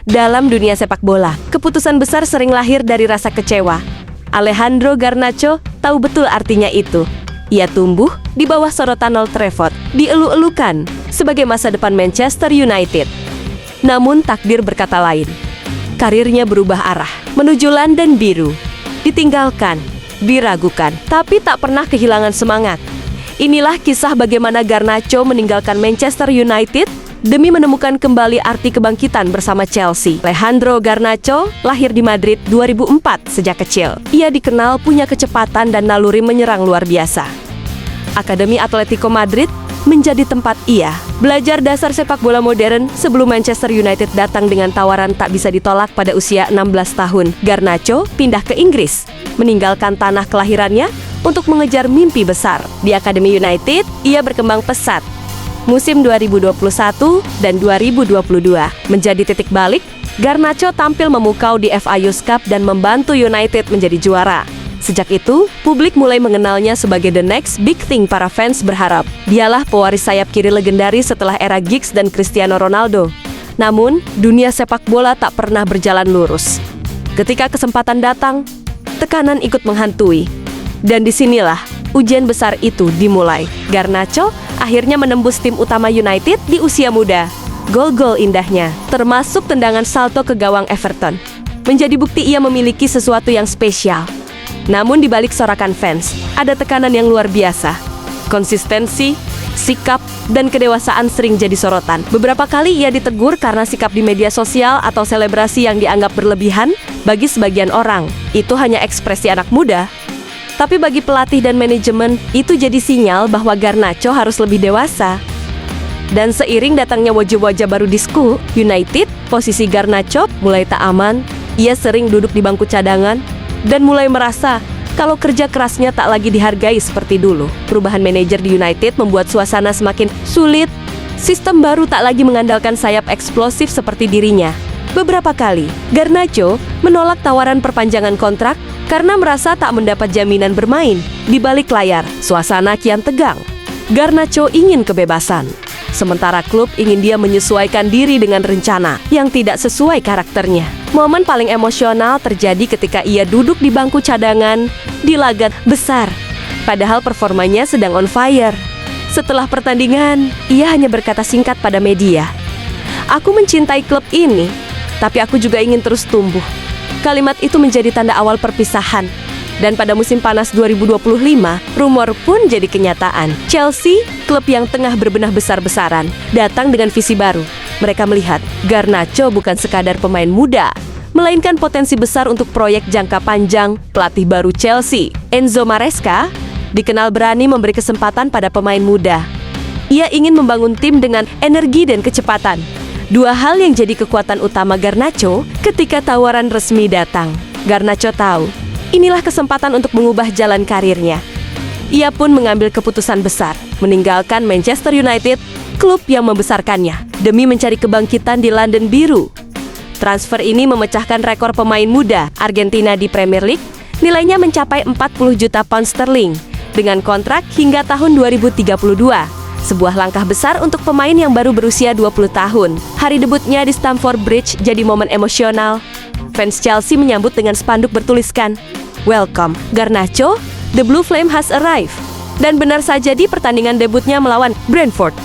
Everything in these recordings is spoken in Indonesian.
Dalam dunia sepak bola, keputusan besar sering lahir dari rasa kecewa. Alejandro Garnacho tahu betul artinya itu. Ia tumbuh di bawah sorotan Old Trafford, dielu-elukan sebagai masa depan Manchester United. Namun takdir berkata lain. Karirnya berubah arah, menuju London Biru. Ditinggalkan, diragukan, tapi tak pernah kehilangan semangat. Inilah kisah bagaimana Garnacho meninggalkan Manchester United demi menemukan kembali arti kebangkitan bersama Chelsea. Alejandro Garnacho lahir di Madrid 2004 sejak kecil. Ia dikenal punya kecepatan dan naluri menyerang luar biasa. Akademi Atletico Madrid menjadi tempat ia belajar dasar sepak bola modern sebelum Manchester United datang dengan tawaran tak bisa ditolak pada usia 16 tahun. Garnacho pindah ke Inggris, meninggalkan tanah kelahirannya untuk mengejar mimpi besar. Di Akademi United, ia berkembang pesat. Musim 2021 dan 2022 menjadi titik balik. Garnacho tampil memukau di FA Youth Cup dan membantu United menjadi juara. Sejak itu, publik mulai mengenalnya sebagai the next big thing. Para fans berharap dialah pewaris sayap kiri legendaris setelah era Giggs dan Cristiano Ronaldo. Namun, dunia sepak bola tak pernah berjalan lurus. Ketika kesempatan datang, tekanan ikut menghantui. Dan disinilah ujian besar itu dimulai. Garnacho akhirnya menembus tim utama United di usia muda. Gol-gol indahnya, termasuk tendangan salto ke gawang Everton, menjadi bukti ia memiliki sesuatu yang spesial. Namun di balik sorakan fans, ada tekanan yang luar biasa. Konsistensi, sikap, dan kedewasaan sering jadi sorotan. Beberapa kali ia ditegur karena sikap di media sosial atau selebrasi yang dianggap berlebihan. Bagi sebagian orang, itu hanya ekspresi anak muda. Tapi bagi pelatih dan manajemen, itu jadi sinyal bahwa Garnacho harus lebih dewasa. Dan seiring datangnya wajah-wajah baru di skuad United, posisi Garnacho mulai tak aman. Ia sering duduk di bangku cadangan dan mulai merasa kalau kerja kerasnya tak lagi dihargai seperti dulu. Perubahan manajer di United membuat suasana semakin sulit. Sistem baru tak lagi mengandalkan sayap eksplosif seperti dirinya. Beberapa kali, Garnacho menolak tawaran perpanjangan kontrak karena merasa tak mendapat jaminan bermain. Di balik layar, suasana kian tegang. Garnacho ingin kebebasan, sementara klub ingin dia menyesuaikan diri dengan rencana yang tidak sesuai karakternya. Momen paling emosional terjadi ketika ia duduk di bangku cadangan di laga besar, padahal performanya sedang on fire. Setelah pertandingan, ia hanya berkata singkat pada media, "Aku mencintai klub ini, tapi aku juga ingin terus tumbuh." Kalimat itu menjadi tanda awal perpisahan. Dan pada musim panas 2025, rumor pun jadi kenyataan. Chelsea, klub yang tengah berbenah besar-besaran, datang dengan visi baru. Mereka melihat Garnacho bukan sekadar pemain muda, melainkan potensi besar untuk proyek jangka panjang. Pelatih baru Chelsea, Enzo Maresca, dikenal berani memberi kesempatan pada pemain muda. Ia ingin membangun tim dengan energi dan kecepatan. Dua hal yang jadi kekuatan utama Garnacho ketika tawaran resmi datang. Garnacho tahu, inilah kesempatan untuk mengubah jalan karirnya. Ia pun mengambil keputusan besar, meninggalkan Manchester United, klub yang membesarkannya, demi mencari kebangkitan di London Biru. Transfer ini memecahkan rekor pemain muda Argentina di Premier League, nilainya mencapai 40 juta pound sterling, dengan kontrak hingga tahun 2032. Sebuah langkah besar untuk pemain yang baru berusia 20 tahun. Hari debutnya di Stamford Bridge jadi momen emosional. Fans Chelsea menyambut dengan spanduk bertuliskan, "Welcome, Garnacho, the Blue Flame has arrived." Dan benar saja di pertandingan debutnya melawan Brentford,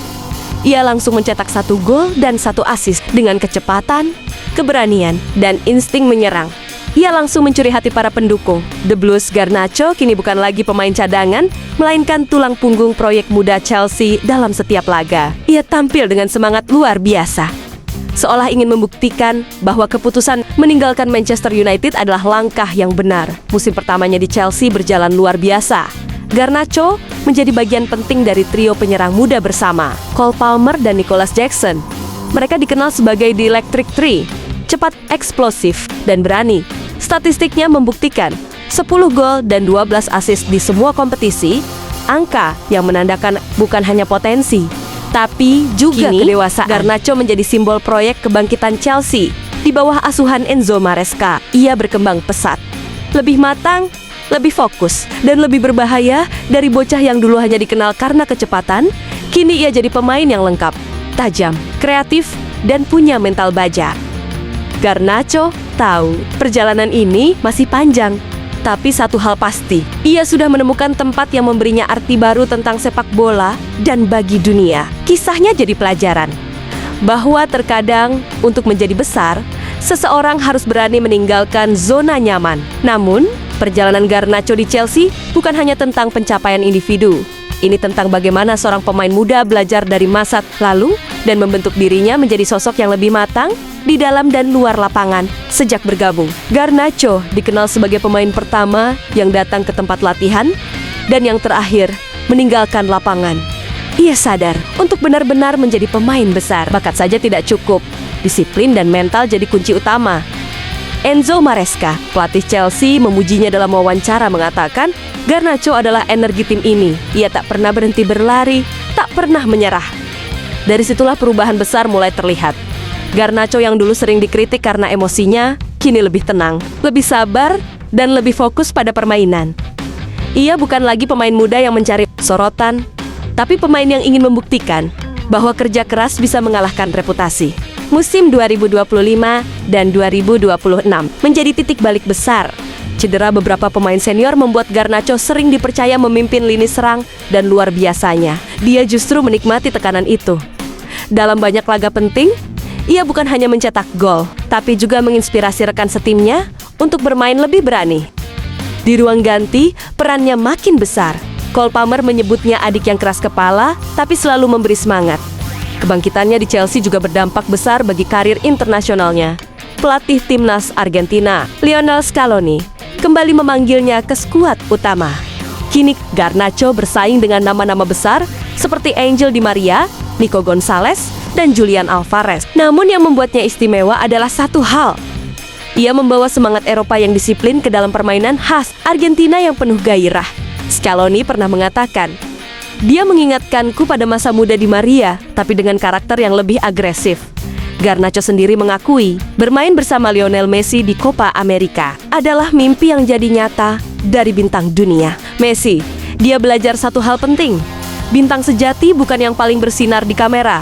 ia langsung mencetak 1 gol dan 1 assist dengan kecepatan, keberanian, dan insting menyerang. Ia langsung mencuri hati para pendukung. The Blues Garnacho kini bukan lagi pemain cadangan, melainkan tulang punggung proyek muda Chelsea dalam setiap laga. Ia tampil dengan semangat luar biasa, seolah ingin membuktikan bahwa keputusan meninggalkan Manchester United adalah langkah yang benar. Musim pertamanya di Chelsea berjalan luar biasa. Garnacho menjadi bagian penting dari trio penyerang muda bersama Cole Palmer dan Nicholas Jackson. Mereka dikenal sebagai The Electric Three, cepat, eksplosif, dan berani. Statistiknya membuktikan 10 gol dan 12 assist di semua kompetisi, angka yang menandakan bukan hanya potensi, tapi juga kedewasaan. Garnacho menjadi simbol proyek kebangkitan Chelsea. Di bawah asuhan Enzo Maresca, ia berkembang pesat, lebih matang, lebih fokus, dan lebih berbahaya. Dari bocah yang dulu hanya dikenal karena kecepatan, kini ia jadi pemain yang lengkap, tajam, kreatif, dan punya mental baja. Garnacho tahu perjalanan ini masih panjang. Tapi satu hal pasti, ia sudah menemukan tempat yang memberinya arti baru tentang sepak bola dan bagi dunia. Kisahnya jadi pelajaran bahwa terkadang untuk menjadi besar, seseorang harus berani meninggalkan zona nyaman. Namun, perjalanan Garnacho di Chelsea bukan hanya tentang pencapaian individu. Ini tentang bagaimana seorang pemain muda belajar dari masa lalu dan membentuk dirinya menjadi sosok yang lebih matang di dalam dan luar lapangan sejak bergabung. Garnacho dikenal sebagai pemain pertama yang datang ke tempat latihan dan yang terakhir meninggalkan lapangan. Ia sadar untuk benar-benar menjadi pemain besar, bakat saja tidak cukup. Disiplin dan mental jadi kunci utama. Enzo Maresca, pelatih Chelsea, memujinya dalam wawancara mengatakan, Garnacho adalah energi tim ini. Ia tak pernah berhenti berlari, tak pernah menyerah. Dari situlah perubahan besar mulai terlihat. Garnacho yang dulu sering dikritik karena emosinya, kini lebih tenang, lebih sabar, dan lebih fokus pada permainan. Ia bukan lagi pemain muda yang mencari sorotan, tapi pemain yang ingin membuktikan bahwa kerja keras bisa mengalahkan reputasi. Musim 2025 dan 2026 menjadi titik balik besar. Cedera beberapa pemain senior membuat Garnacho sering dipercaya memimpin lini serang dan luar biasanya, dia justru menikmati tekanan itu. Dalam banyak laga penting, ia bukan hanya mencetak gol, tapi juga menginspirasi rekan setimnya untuk bermain lebih berani. Di ruang ganti, perannya makin besar. Cole Palmer menyebutnya adik yang keras kepala, tapi selalu memberi semangat. Kebangkitannya di Chelsea juga berdampak besar bagi karir internasionalnya. Pelatih timnas Argentina, Lionel Scaloni, kembali memanggilnya ke skuad utama. Kini Garnacho bersaing dengan nama-nama besar seperti Angel Di Maria, Nico Gonzalez, dan Julian Alvarez. Namun yang membuatnya istimewa adalah satu hal. Ia membawa semangat Eropa yang disiplin ke dalam permainan khas Argentina yang penuh gairah. Scaloni pernah mengatakan, dia mengingatkanku pada masa muda Di Maria, tapi dengan karakter yang lebih agresif. Garnacho sendiri mengakui, bermain bersama Lionel Messi di Copa America adalah mimpi yang jadi nyata dari bintang dunia. Messi, dia belajar satu hal penting. Bintang sejati bukan yang paling bersinar di kamera,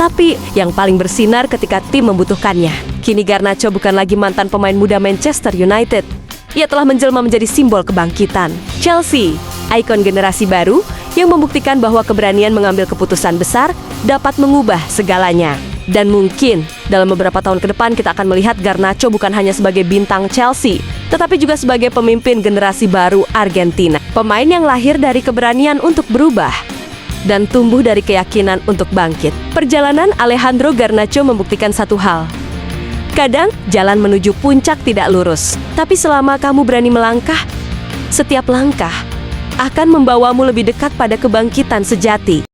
tapi yang paling bersinar ketika tim membutuhkannya. Kini Garnacho bukan lagi mantan pemain muda Manchester United. Ia telah menjelma menjadi simbol kebangkitan. Chelsea, ikon generasi baru yang membuktikan bahwa keberanian mengambil keputusan besar dapat mengubah segalanya. Dan mungkin dalam beberapa tahun ke depan kita akan melihat Garnacho bukan hanya sebagai bintang Chelsea, tetapi juga sebagai pemimpin generasi baru Argentina. Pemain yang lahir dari keberanian untuk berubah dan tumbuh dari keyakinan untuk bangkit. Perjalanan Alejandro Garnacho membuktikan satu hal. Kadang jalan menuju puncak tidak lurus, tapi selama kamu berani melangkah, setiap langkah akan membawamu lebih dekat pada kebangkitan sejati.